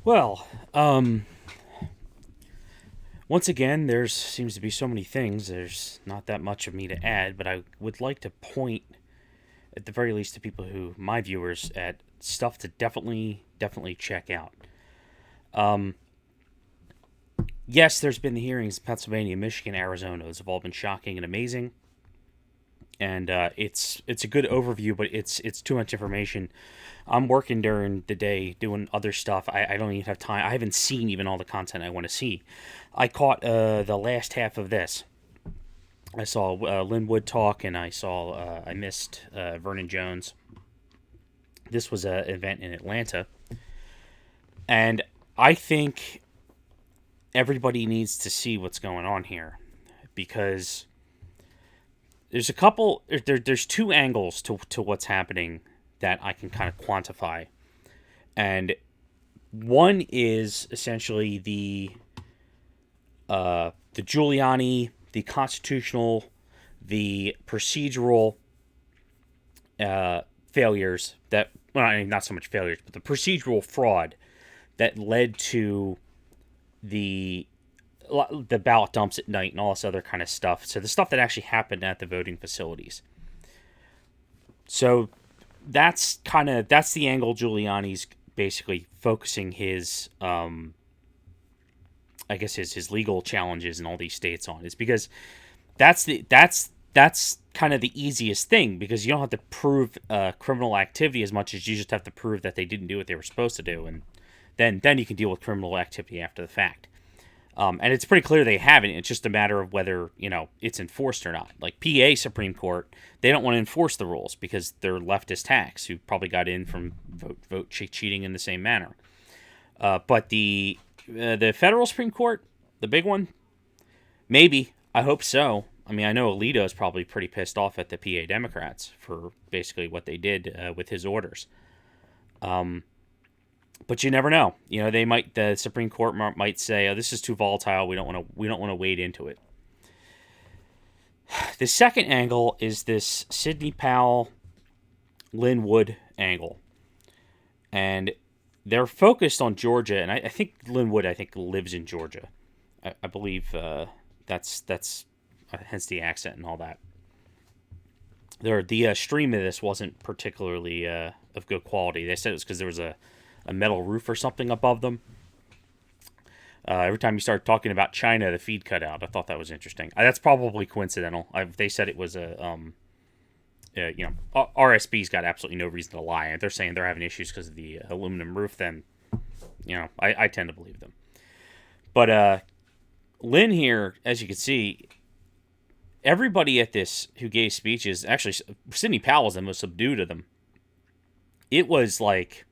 Well, once again, there seems to be so many things. There's not that much of me to add, but I would like to point, at the very least, to people who, my viewers, at stuff to definitely check out. Um, yes, there's been the hearings in Pennsylvania, Michigan, Arizona. Those have all been shocking and amazing, and it's a good overview, but it's too much information. I'm working during the day doing other stuff. I don't even have time. I haven't seen even all the content I want to see. I caught the last half of this. I saw Linwood talk, and I missed Vernon Jones. This was an event in Atlanta, and I think everybody needs to see what's going on here because there's a couple. There's two angles to what's happening that I can kind of quantify, and one is essentially the Giuliani, the constitutional, the procedural failures that, well, I mean, not so much failures, but the procedural fraud that led to the the ballot dumps at night and all this other kind of stuff. So the stuff that actually happened at the voting facilities. So that's the angle Giuliani's basically focusing his I guess his legal challenges in all these states on, is because that's kind of the easiest thing, because you don't have to prove criminal activity as much as you just have to prove that they didn't do what they were supposed to do, and then you can deal with criminal activity after the fact. And it's pretty clear they haven't. It's just a matter of whether it's enforced or not. Like PA Supreme Court, they don't want to enforce the rules because they're leftist hacks who probably got in from vote cheating in the same manner. But the federal Supreme Court, the big one, maybe. I hope so. I mean, I know Alito is probably pretty pissed off at the PA Democrats for basically what they did with his orders. But you never know. The Supreme Court might say, "Oh, this is too volatile. We don't want to wade into it." The second angle is this Sidney Powell, Lynn Wood angle, and they're focused on Georgia, and I think Linwood, I think, lives in Georgia. I believe that's hence the accent and all that. The stream of this wasn't particularly of good quality. They said it was because there was a metal roof or something above them. Every time you started talking about China, the feed cut out. I thought that was interesting. That's probably coincidental. They said it was RSB's got absolutely no reason to lie. If they're saying they're having issues because of the aluminum roof, then I tend to believe them. But Lynn here, as you can see, everybody at this who gave speeches, actually, Sidney Powell was the most subdued of them. It was like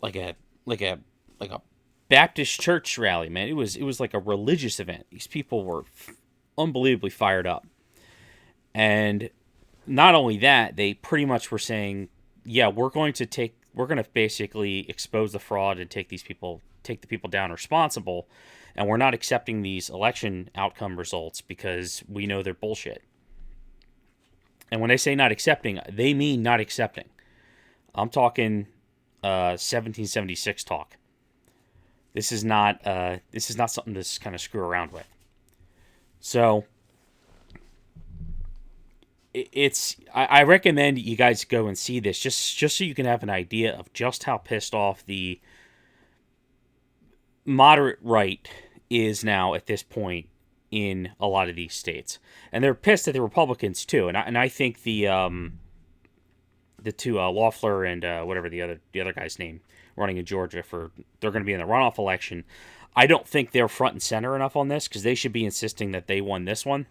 a like a like a Baptist church rally, man. It was like a religious event. These people were unbelievably fired up. And not only that, they pretty much were saying, "Yeah, we're going to basically expose the fraud and take the people down responsible, and we're not accepting these election outcome results because we know they're bullshit." And when they say not accepting, they mean not accepting. I'm talking 1776 talk. This is not something to kind of screw around with. So I recommend you guys go and see this just so you can have an idea of just how pissed off the moderate right is now at this point in a lot of these states, and they're pissed at the Republicans too. And I think the two Loeffler and whatever the other guy's name running in Georgia, they're going to be in the runoff election. I don't think they're front and center enough on this, because they should be insisting that they won this one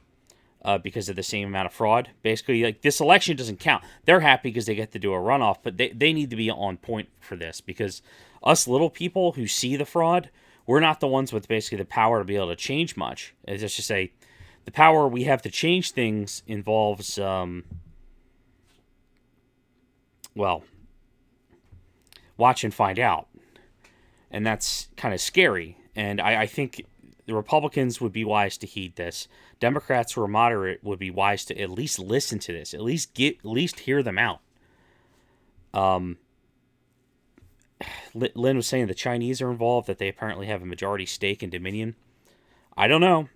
because of the same amount of fraud. Basically, like, this election doesn't count. They're happy because they get to do a runoff, but they need to be on point for this, because us little people who see the fraud, we're not the ones with basically the power to be able to change much. It's just to say, the power we have to change things involves, well, watch and find out. And that's kind of scary. And I think the Republicans would be wise to heed this. Democrats who are moderate would be wise to at least listen to this, at least hear them out. Lynn was saying the Chinese are involved, that they apparently have a majority stake in Dominion. I don't know.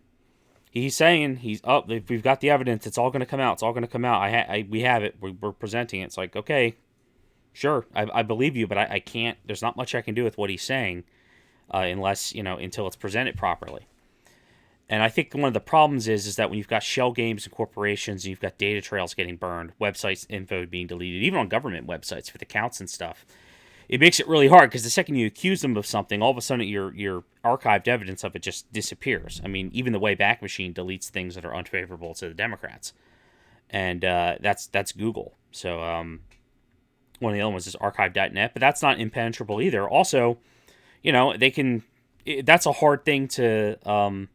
He's saying we've got the evidence. It's all going to come out. It's all going to come out. We have it. We're presenting it. It's like, okay, sure, I believe you, but I can't. There's not much I can do with what he's saying, unless until it's presented properly. And I think one of the problems is that when you've got shell games and corporations, and you've got data trails getting burned, websites info being deleted, even on government websites with accounts and stuff, it makes it really hard, because the second you accuse them of something, all of a sudden your archived evidence of it just disappears. I mean, even the Wayback Machine deletes things that are unfavorable to the Democrats, and that's Google. So one of the other ones is archive.net, but that's not impenetrable either. Also, they can. That's a hard thing to.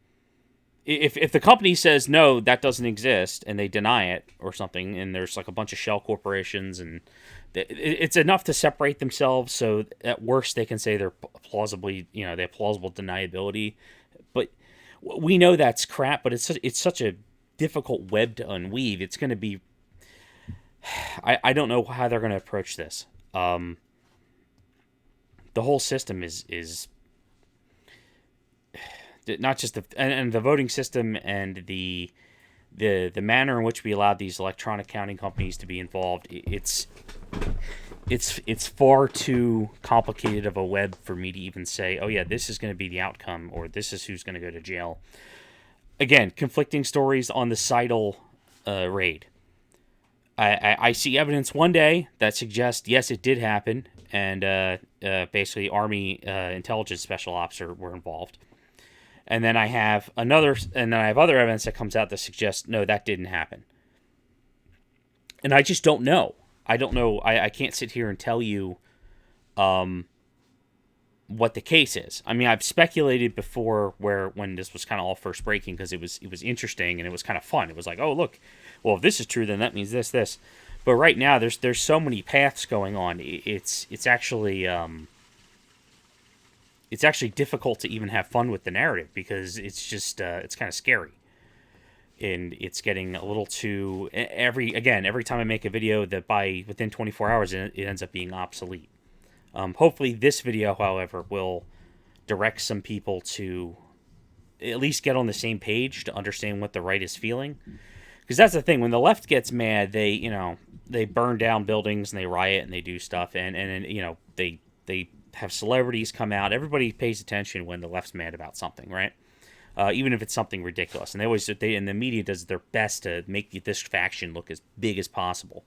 If the company says no, that doesn't exist, and they deny it or something, and there's like a bunch of shell corporations, and it's enough to separate themselves. So at worst, they can say they're plausibly, they have plausible deniability. But we know that's crap. But it's such a difficult web to unweave. It's going to be. I don't know how they're going to approach this. The whole system is not just the voting system and the manner in which we allowed these electronic counting companies to be involved. It's far too complicated of a web for me to even say, oh yeah, this is going to be the outcome, or this is who's going to go to jail. Again, conflicting stories on the Seidel raid. I see evidence one day that suggests yes, it did happen, and basically Army intelligence special ops were involved. And then I have other evidence that comes out that suggests no, that didn't happen. And I just don't know. I don't know. I can't sit here and tell you what the case is. I mean, I've speculated before when this was kind of all first breaking, because it was interesting and it was kind of fun. It was like, oh look, well if this is true, then that means this. But right now there's so many paths going on. It's actually difficult to even have fun with the narrative, because it's just it's kind of scary. And it's getting a little too every time I make a video that within 24 hours it ends up being obsolete. Hopefully this video, however, will direct some people to at least get on the same page to understand what the right is feeling. Because that's the thing, when the left gets mad, they burn down buildings and they riot and they do stuff, and they have celebrities come out. Everybody pays attention when the left's mad about something, right? Even if it's something ridiculous, and the media does their best to make this faction look as big as possible.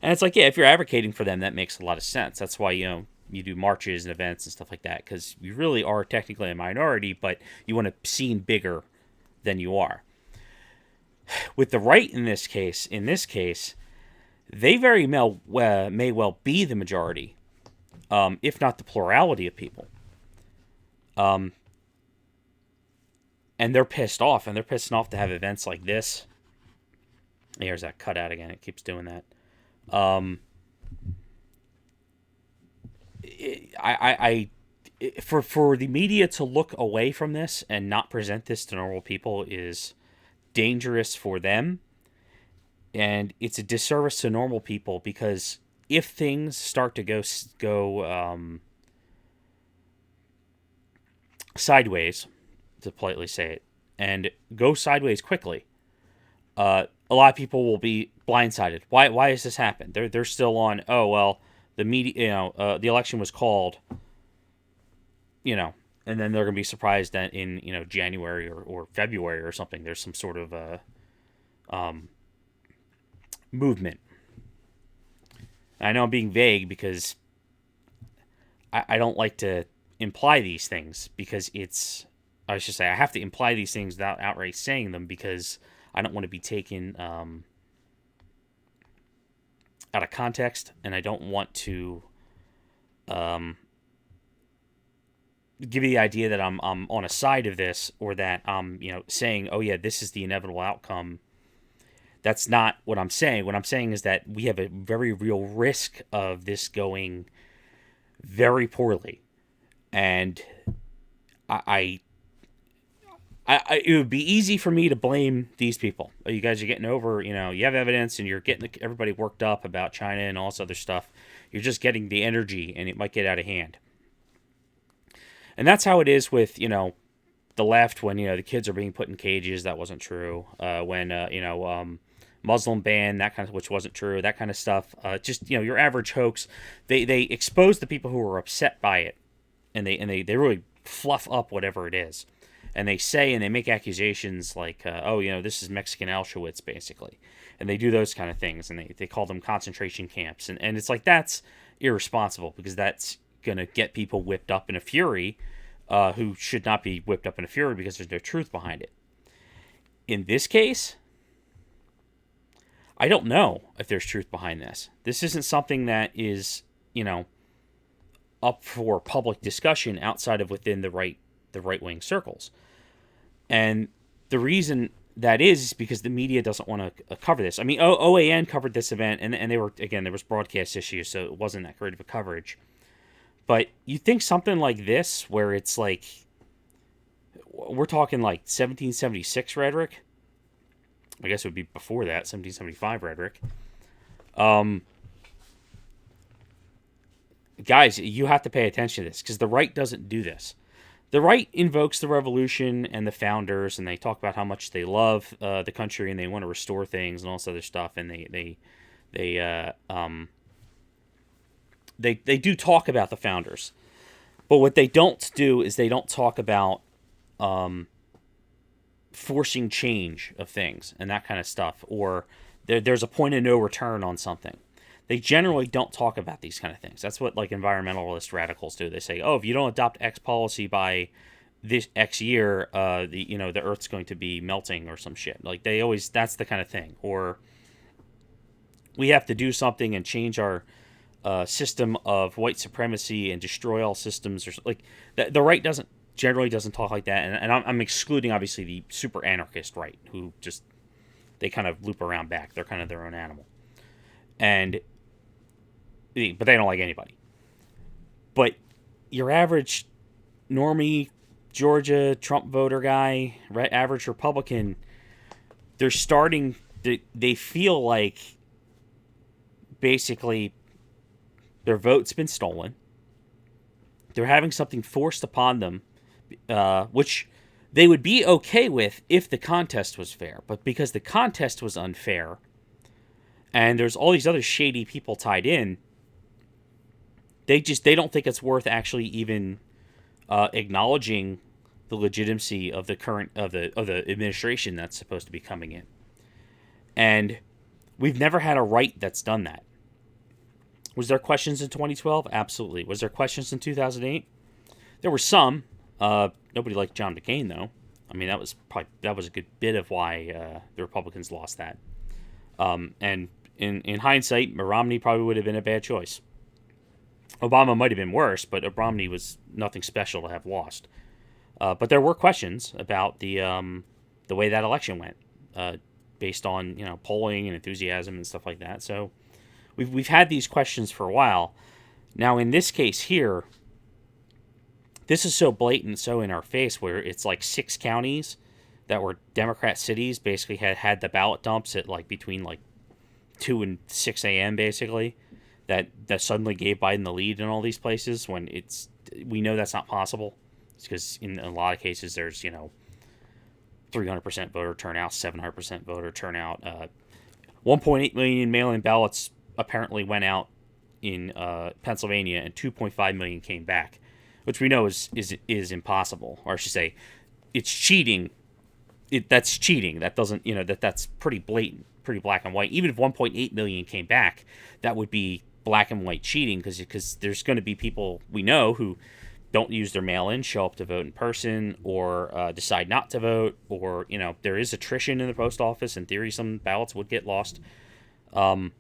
And it's like, yeah, if you're advocating for them, that makes a lot of sense. That's why you do marches and events and stuff like that, because you really are technically a minority, but you want to seem bigger than you are. With the right in this case, they very may well be the majority, if not the plurality of people. And they're pissed off, and they're pissed off to have events like this. Here's that cutout again. It keeps doing that. For the media to look away from this and not present this to normal people is dangerous for them, and it's a disservice to normal people, because if things start to go sideways, to politely say it, and go sideways quickly, a lot of people will be blindsided. Why has this happened? They're still on, oh well, the media, the election was called, and then they're gonna be surprised that in January or February or something, there's some sort of movement. I know I'm being vague, because I don't like to imply these things, because I should say I have to imply these things without outright saying them, because I don't want to be taken out of context, and I don't want to give you the idea that I'm on a side of this, or that I'm saying, oh yeah, this is the inevitable outcome. That's not what I'm saying. What I'm saying is that we have a very real risk of this going very poorly, and it would be easy for me to blame these people. You guys are getting over, you have evidence, and you're getting everybody worked up about China and all this other stuff. You're just getting the energy, and it might get out of hand. And that's how it is with, the left when, the kids are being put in cages. That wasn't true. When, Muslim ban, that kind of, which wasn't true, that kind of stuff. Just, your average hoax. They expose the people who are upset by it, and they really fluff up whatever it is. And they say and they make accusations like, oh, this is Mexican Auschwitz, basically. And they do those kind of things, and they call them concentration camps. And it's like, that's irresponsible, because that's going to get people whipped up in a fury, who should not be whipped up in a fury because there's no truth behind it. In this case, I don't know if there's truth behind this. This isn't something that is, up for public discussion outside of within the right wing circles. And the reason that is because the media doesn't want to cover this. I mean, OAN covered this event, and they were, again, there was broadcast issues, so it wasn't that great of a coverage. But you think something like this, where it's like, we're talking like 1776 rhetoric. I guess it would be before that, 1775 rhetoric. Guys, you have to pay attention to this, because the right doesn't do this. The right invokes the revolution and the founders, and they talk about how much they love the country and they want to restore things and all this other stuff. And they do talk about the founders, but what they don't do is they don't talk about forcing change of things and that kind of stuff, or there's a point of no return on something. They generally don't talk about these kind of things. That's what like environmentalist radicals do. They say, oh, if you don't adopt X policy by this X year, the Earth's going to be melting or some shit. Like they always, that's the kind of thing. Or we have to do something and change our system of white supremacy and destroy all systems, or like the right generally doesn't talk like that. And I'm excluding obviously the super anarchist right, who just, they kind of loop around back. They're kind of their own animal. But they don't like anybody. But your average normie, Georgia Trump voter guy, average Republican, they're starting, they feel like basically their vote's been stolen. They're having something forced upon them, which they would be okay with if the contest was fair. But because the contest was unfair, and there's all these other shady people tied in, they don't think it's worth actually even acknowledging the legitimacy of the current of the administration that's supposed to be coming in. And we've never had a right that's done that. Was there questions in 2012? Absolutely. Was there questions in 2008? There were some. Nobody liked John McCain, though. I mean, that was a good bit of why the Republicans lost that. And in hindsight, Romney probably would have been a bad choice. Obama might have been worse, but Romney was nothing special to have lost. But there were questions about the way that election went, based on polling and enthusiasm and stuff like that. So we've had these questions for a while. Now in this case here, this is so blatant, so in our face, where it's like 6 counties that were Democrat cities basically had the ballot dumps at like between like 2 and 6 a.m. basically. That suddenly gave Biden the lead in all these places, when we know that's not possible. It's because in a lot of cases there's 300% voter turnout, 700% voter turnout. 1.8 million mail-in ballots apparently went out in Pennsylvania, and 2.5 million came back, which we know is impossible. Or I should say, it's cheating. That's cheating. That doesn't that's pretty blatant, pretty black and white. Even if 1.8 million came back, that would be black and white cheating, because there's going to be people we know who don't use their mail-in, show up to vote in person, or decide not to vote, or there is attrition in the post office. In theory, some ballots would get lost. So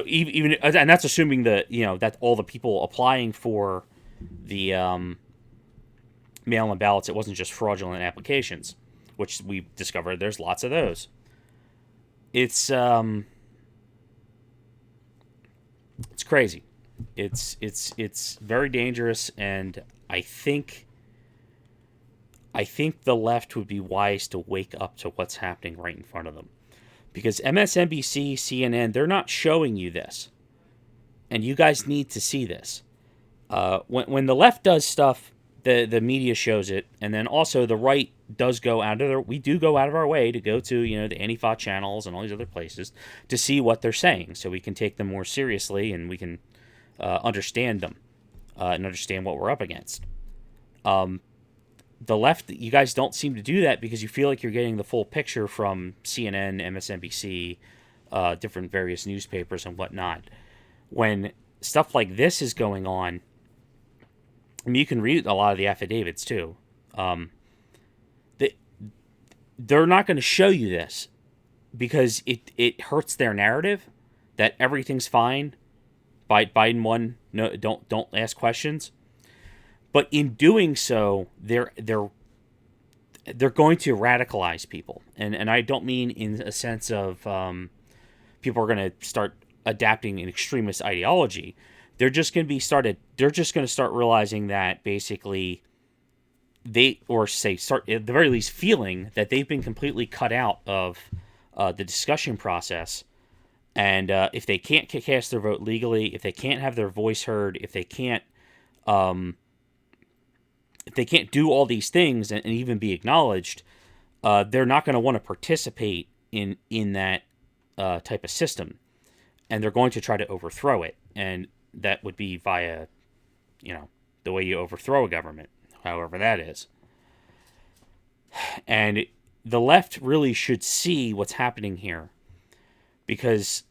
even and that's assuming that all the people applying for the mail-in ballots, it wasn't just fraudulent applications, which we discovered there's lots of those. It's crazy. It's very dangerous, and I think the left would be wise to wake up to what's happening right in front of them, because MSNBC, CNN, they're not showing you this, and you guys need to see this. When the left does stuff, the media shows it, and then also the right does go out of their we do go out of our way to go to the Antifa channels and all these other places to see what they're saying, so we can take them more seriously and we can understand them and understand what we're up against. The left, you guys don't seem to do that because you feel like you're getting the full picture from CNN, MSNBC, different various newspapers and whatnot. When stuff like this is going on, I mean, you can read a lot of the affidavits too. They're not going to show you this because it hurts their narrative that everything's fine. Biden won. No, don't ask questions. But in doing so, they're going to radicalize people, and I don't mean in a sense of people are going to start adapting an extremist ideology. They're just going to start realizing that basically start at the very least feeling that they've been completely cut out of the discussion process. And if they can't cast their vote legally, if they can't have their voice heard, if they can't do all these things and even be acknowledged, they're not going to want to participate in that type of system, and they're going to try to overthrow it. And that would be via, the way you overthrow a government, however that is. And the left really should see what's happening here, because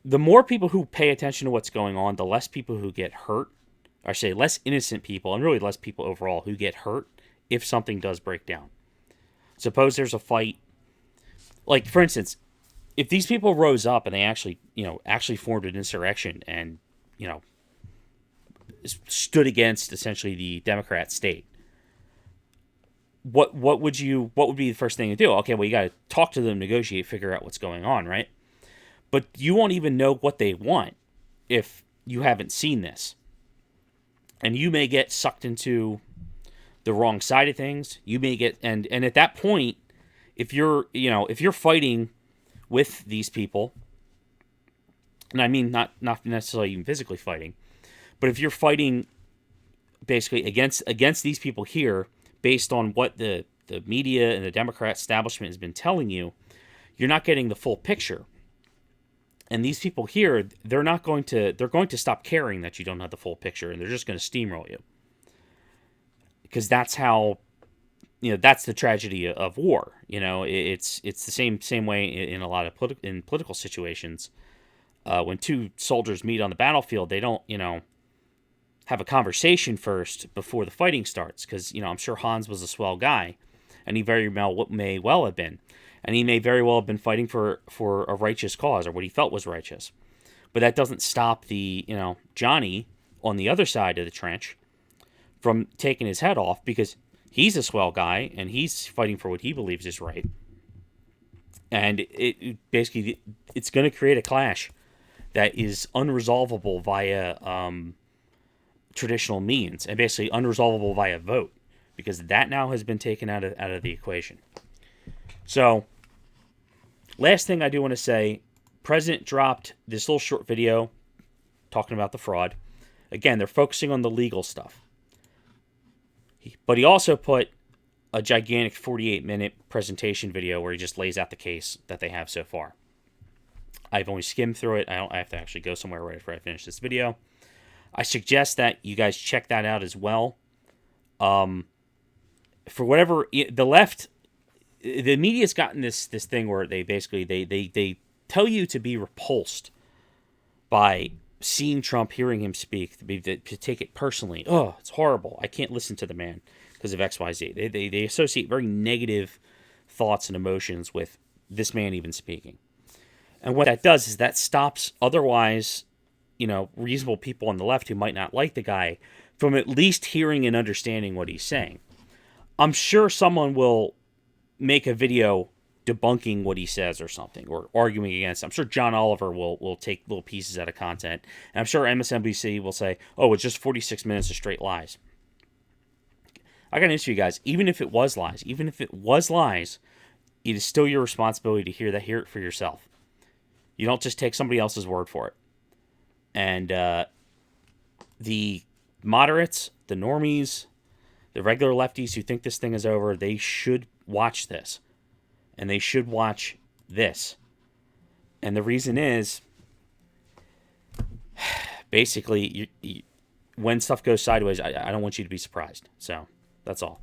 the more people who pay attention to what's going on, the less people who get hurt, or I say less innocent people, and really less people overall who get hurt if something does break down. Suppose there's a fight, like for instance, if these people rose up and they actually formed an insurrection and stood against essentially the Democrat state, what would be the first thing to do? Okay, well, you got to talk to them, negotiate, figure out what's going on, right? But you won't even know what they want if you haven't seen this. And you may get sucked into the wrong side of things. You may get and at that point, if you're fighting with these people, and I mean not necessarily even physically fighting, but if you're fighting basically against these people here based on what the media and the Democrat establishment has been telling you, you're not getting the full picture. And these people here, they're going to stop caring that you don't have the full picture, and they're just going to steamroll you. Because that's how, that's the tragedy of war. It's the same way in a lot of political situations. When two soldiers meet on the battlefield, they don't, have a conversation first before the fighting starts. Because, I'm sure Hans was a swell guy, and he may well have been. And he may very well have been fighting for a righteous cause, or what he felt was righteous. But that doesn't stop the, Johnny on the other side of the trench from taking his head off, because he's a swell guy and he's fighting for what he believes is right. And it basically, it's going to create a clash that is unresolvable via traditional means, and basically unresolvable via vote, because that now has been taken out of the equation. So, last thing I do want to say, President dropped this little short video talking about the fraud. Again, they're focusing on the legal stuff. But he also put a gigantic 48-minute presentation video where he just lays out the case that they have so far. I've only skimmed through it. I have to actually go somewhere right after I finish this video. I suggest that you guys check that out as well. For whatever, the left, the media's gotten this thing where they basically they tell you to be repulsed by seeing Trump, hearing him speak, to take it personally. Oh, it's horrible. I can't listen to the man because of XYZ. They associate very negative thoughts and emotions with this man even speaking. And what that does is that stops otherwise, reasonable people on the left who might not like the guy from at least hearing and understanding what he's saying. I'm sure someone will make a video debunking what he says or something, or arguing against it. I'm sure John Oliver will take little pieces out of content. And I'm sure MSNBC will say, oh, it's just 46 minutes of straight lies. I got to answer you guys, even if it was lies, it is still your responsibility to hear it for yourself. You don't just take somebody else's word for it. And the moderates, the normies, the regular lefties who think this thing is over, they should watch this. And they should watch this. And the reason is, basically, when stuff goes sideways, I don't want you to be surprised. So, that's all.